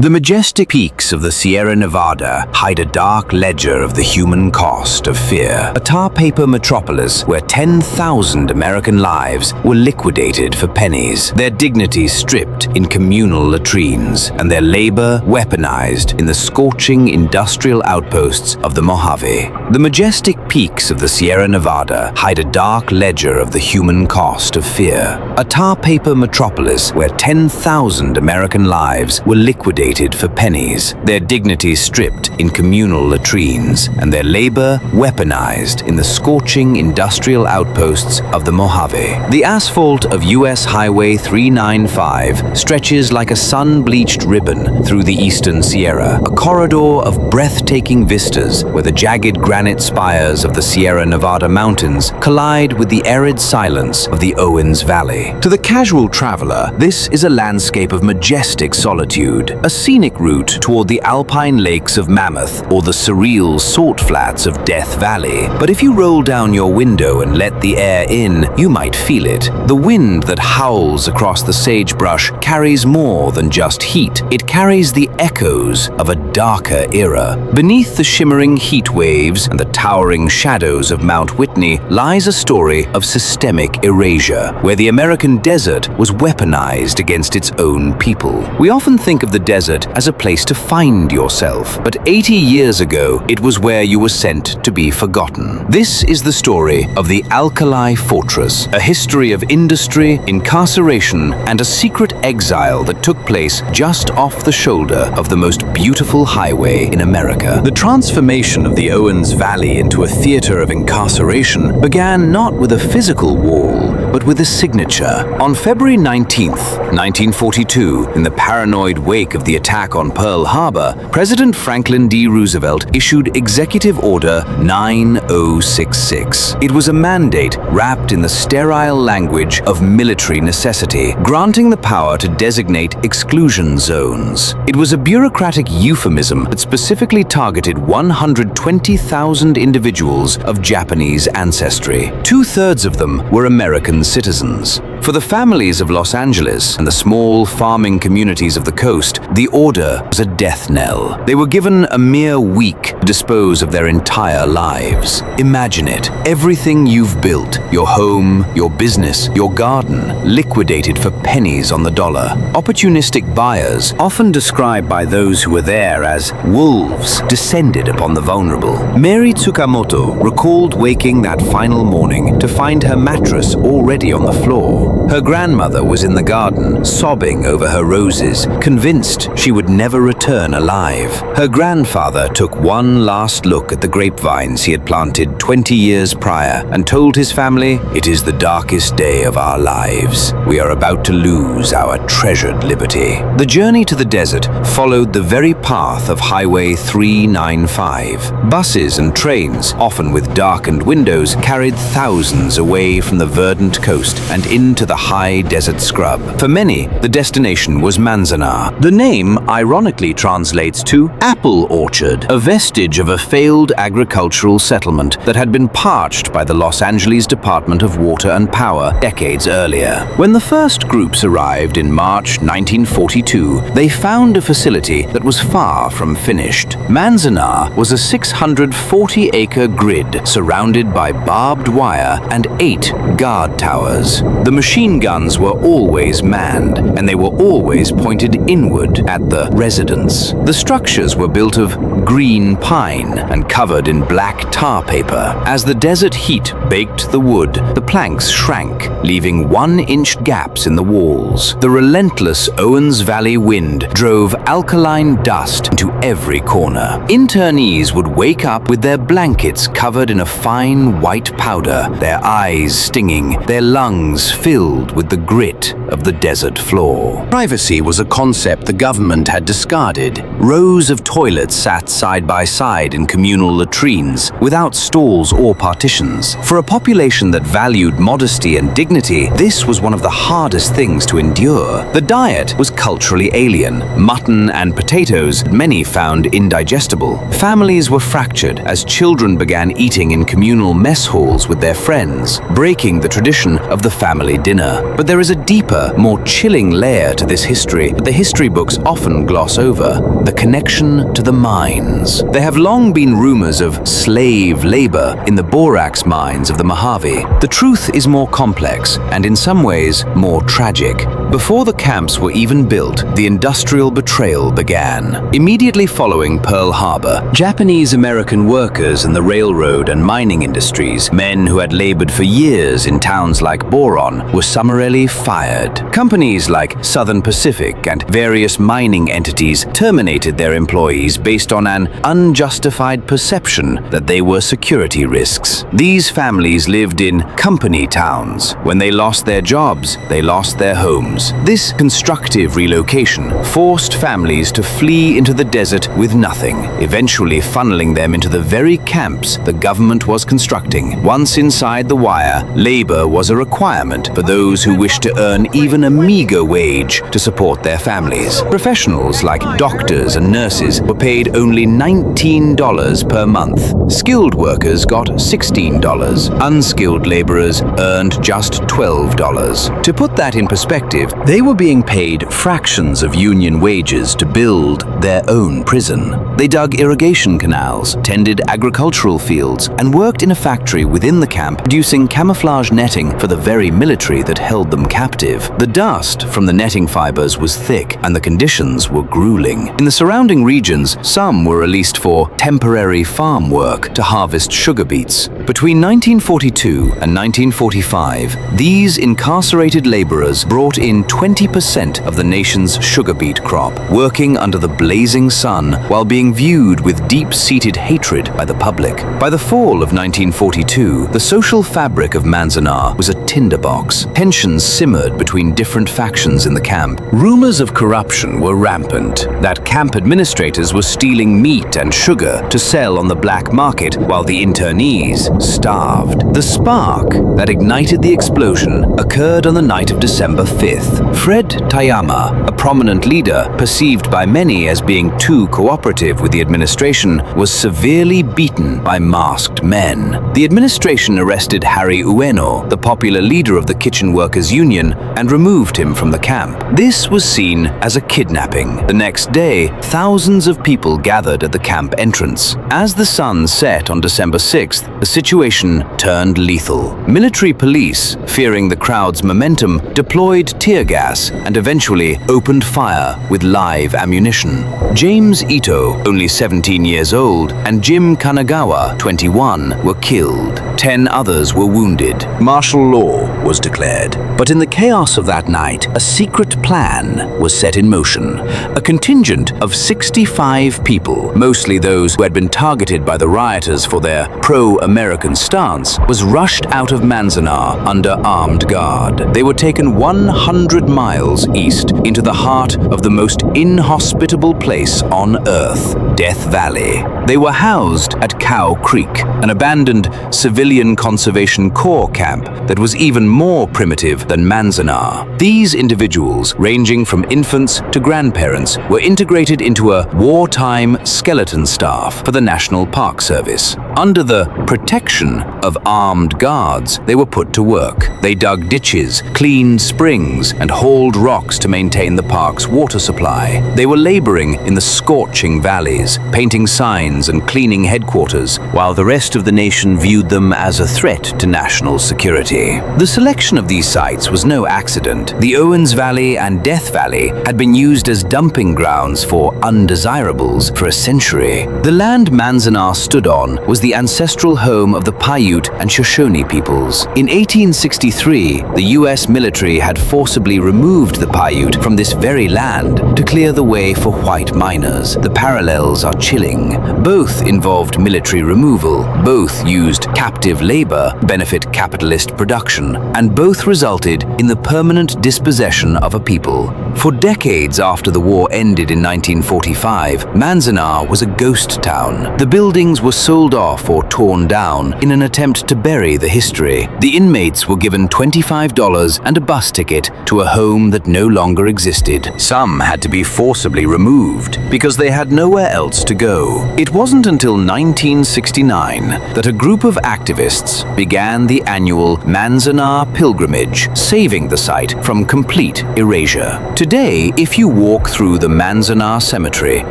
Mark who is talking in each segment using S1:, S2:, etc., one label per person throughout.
S1: The majestic peaks of the Sierra Nevada hide a dark ledger of the human cost of fear. A Tarpaper metropolis where 10,000 American lives were liquidated for pennies, their dignity stripped in communal latrines, and their labor weaponized in the scorching industrial outposts of the Mojave. The majestic peaks of the Sierra Nevada hide a dark ledger of the human cost of fear. A Tarpaper metropolis where 10,000 American lives were liquidated for pennies, their dignity stripped in communal latrines, and their labor weaponized in the scorching industrial outposts of the Mojave. The asphalt of US Highway 395 stretches like a sun-bleached ribbon through the eastern Sierra, a corridor of breathtaking vistas where the jagged granite spires of the Sierra Nevada mountains collide with the arid silence of the Owens Valley. To the casual traveler, this is a landscape of majestic solitude, a scenic route toward the alpine lakes of Mammoth or the surreal salt flats of Death Valley. But if you roll down your window and let the air in, you might feel it. The wind that howls across the sagebrush carries more than just heat. It carries the echoes of a darker era. Beneath the shimmering heat waves and the towering shadows of Mount Whitney lies a story of systemic erasure, where the American desert was weaponized against its own people. We often think of the desert as a place to find yourself, but 80 years ago, it was where you were sent to be forgotten. This is the story of the Alkali Fortress, a history of industry, incarceration, and a secret exile that took place just off the shoulder of the most beautiful highway in America. The transformation of the Owens Valley into a theater of incarceration began not with a physical wall, but with a signature. On February 19th, 1942, in the paranoid wake of the attack on Pearl Harbor, President Franklin D. Roosevelt issued Executive Order 9066. It was a mandate wrapped in the sterile language of military necessity, granting the power to designate exclusion zones. It was a bureaucratic euphemism that specifically targeted 120,000 individuals of Japanese ancestry. Two-thirds of them were American citizens. For the families of Los Angeles and the small farming communities of the coast, the order was a death knell. They were given a mere week to dispose of their entire lives. Imagine it. Everything you've built, your home, your business, your garden, liquidated for pennies on the dollar. Opportunistic buyers, often described by those who were there as wolves, descended upon the vulnerable. Mary Tsukamoto recalled waking that final morning to find her mattress already on the floor. Her grandmother was in the garden, sobbing over her roses, convinced she would never return alive. Her grandfather took one last look at the grapevines he had planted 20 years prior and told his family, "It is the darkest day of our lives. We are about to lose our treasured liberty." The journey to the desert followed the very path of Highway 395. Buses and trains, often with darkened windows, carried thousands away from the verdant coast and into the high desert scrub. For many, the destination was Manzanar. The name ironically translates to apple orchard, a vestige of a failed agricultural settlement that had been parched by the Los Angeles Department of Water and Power decades earlier. When the first groups arrived in March 1942, they found a facility that was far from finished. Manzanar was a 640-acre grid surrounded by barbed wire and 8 guard towers. The machine guns were always manned, and they were always pointed inward at the residents. The structures were built of green pine and covered in black tar paper. As the desert heat baked the wood, the planks shrank, leaving 1-inch gaps in the walls. The relentless Owens Valley wind drove alkaline dust into every corner. Internees would wake up with their blankets covered in a fine white powder, their eyes stinging, their lungs filled with the grit of the desert floor. Privacy was a concept the government had discarded. Rows of toilets sat side by side in communal latrines, without stalls or partitions. For a population that valued modesty and dignity, this was one of the hardest things to endure. The diet was culturally alien. Mutton and potatoes many found indigestible. Families were fractured as children began eating in communal mess halls with their friends, breaking the tradition of the family dinner. But there is a deeper, more chilling layer to this history that the history books often gloss over: the connection to the mines. There have long been rumors of slave labor in the borax mines of the Mojave. The truth is more complex and in some ways more tragic. Before the camps were even built, the industrial betrayal began. Immediately following Pearl Harbor, Japanese-American workers in the railroad and mining industries, men who had labored for years in towns like Boron, were summarily fired. Companies like Southern Pacific and various mining entities terminated their employees based on an unjustified perception that they were security risks. These families lived in company towns. When they lost their jobs, they lost their homes. This constructive relocation forced families to flee into the desert with nothing, eventually funneling them into the very camps the government was constructing. Once inside the wire, labor was a requirement for those who wished to earn even a meager wage to support their families. Professionals like doctors and nurses were paid only $19 per month. Skilled workers got $16. Unskilled laborers earned just $12. To put that in perspective, they were being paid fractions of union wages to build their own prison. They dug irrigation canals, tended agricultural fields, and worked in a factory within the camp producing camouflage netting for the very military that held them captive. The dust from the netting fibers was thick, and the conditions were grueling. In the surrounding regions, some were released for temporary farm work to harvest sugar beets. Between 1942 and 1945, these incarcerated laborers brought in 20% of the nation's sugar beet crop, working under the blazing sun while being viewed with deep-seated hatred by the public. By the fall of 1942, the social fabric of Manzanar was a tinderbox. Tensions simmered between different factions in the camp. Rumors of corruption were rampant, that camp administrators were stealing meat and sugar to sell on the black market while the internees starved. The spark that ignited the explosion occurred on the night of December 5th. Fred Tayama, a prominent leader perceived by many as being too cooperative with the administration, was severely beaten by masked men. The administration arrested Harry Ueno, the popular leader of the Kitchen Workers Union, and removed him from the camp. This was seen as a kidnapping. The next day, thousands of people gathered at the camp entrance. As the sun set on December 6th, the situation turned lethal. Military police, fearing the crowd's momentum, deployed tear gas and eventually opened fire with live ammunition. James Ito, only 17 years old, and Jim Kanagawa, 21, were killed. 10 others were wounded. Martial law was declared. But in the chaos of that night, a secret plan was set in motion. A contingent of 65 people, mostly those who had been targeted by the rioters for their pro-American stance, was rushed out of Manzanar under armed guard. They were taken 100 miles east into the heart of the most inhospitable place on Earth, Death Valley. They were housed at Cow Creek, an abandoned civilian conservation corps camp that was even more primitive than Manzanar. These individuals, ranging from infants to grandparents, were integrated into a wartime skeleton staff for the National Park Service. Under the protection of armed guards, they were put to work. They dug ditches, cleaned springs, and hauled rocks to maintain the park's water supply. They were laboring in the scorching valleys, painting signs and cleaning headquarters, while the rest of the nation viewed them as a threat to national security. The selection of these sites was no accident. The Owens Valley and Death Valley had been used as dumping grounds for undesirables for a century. The land Manzanar stood on was the ancestral home of the Paiute and Shoshone peoples. In 1863, the U.S. military had forcibly removed the Paiute from this very land to clear the way for white miners. The parallels are chilling. Both involved military removal, both used captive labor to benefit capitalist production, and both resulted in the permanent dispossession of a people. For decades after the war ended in 1945, Manzanar was a ghost town. The buildings were sold off or torn down in an attempt to bury the history. The inmates were given $25 and a bus ticket to a home that no longer existed. Some had to be forcibly removed because they had nowhere else to go. It wasn't until 1969 that a group of activists activists began the annual Manzanar pilgrimage, saving the site from complete erasure. Today, if you walk through the Manzanar cemetery,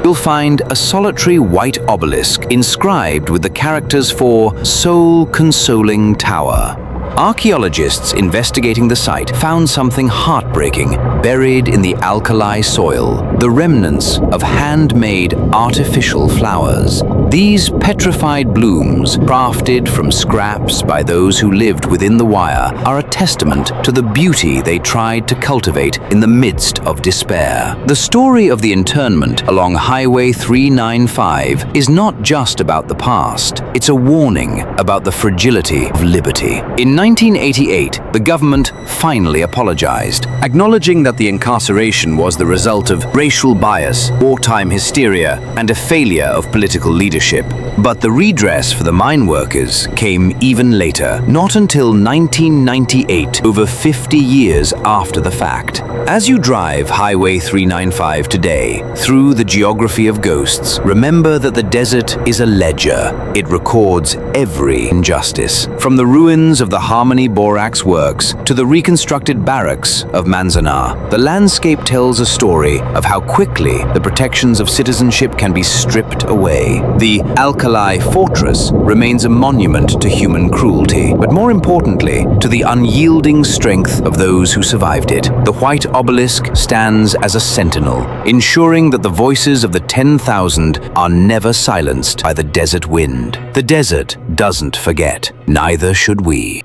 S1: you'll find a solitary white obelisk inscribed with the characters for Soul-Consoling Tower. Archaeologists investigating the site found something heartbreaking buried in the alkali soil, the remnants of handmade artificial flowers. These petrified blooms, crafted from scraps by those who lived within the wire, are a testament to the beauty they tried to cultivate in the midst of despair. The story of the internment along Highway 395 is not just about the past. It's a warning about the fragility of liberty. In 1988, the government finally apologized, acknowledging that the incarceration was the result of racial bias, wartime hysteria, and a failure of political leadership. But the redress for the mine workers came even later, not until 1998, over 50 years after the fact. As you drive Highway 395 today, through the geography of ghosts, remember that the desert is a ledger. It records every injustice. From the ruins of the Harmony Borax Works to the reconstructed barracks of Manzanar, the landscape tells a story of how quickly the protections of citizenship can be stripped away. The Alkali Fortress remains a monument to human cruelty, but more importantly, to the unyielding strength of those who survived it. The white obelisk stands as a sentinel, ensuring that the voices of the 10,000 are never silenced by the desert wind. The desert doesn't forget, neither should we.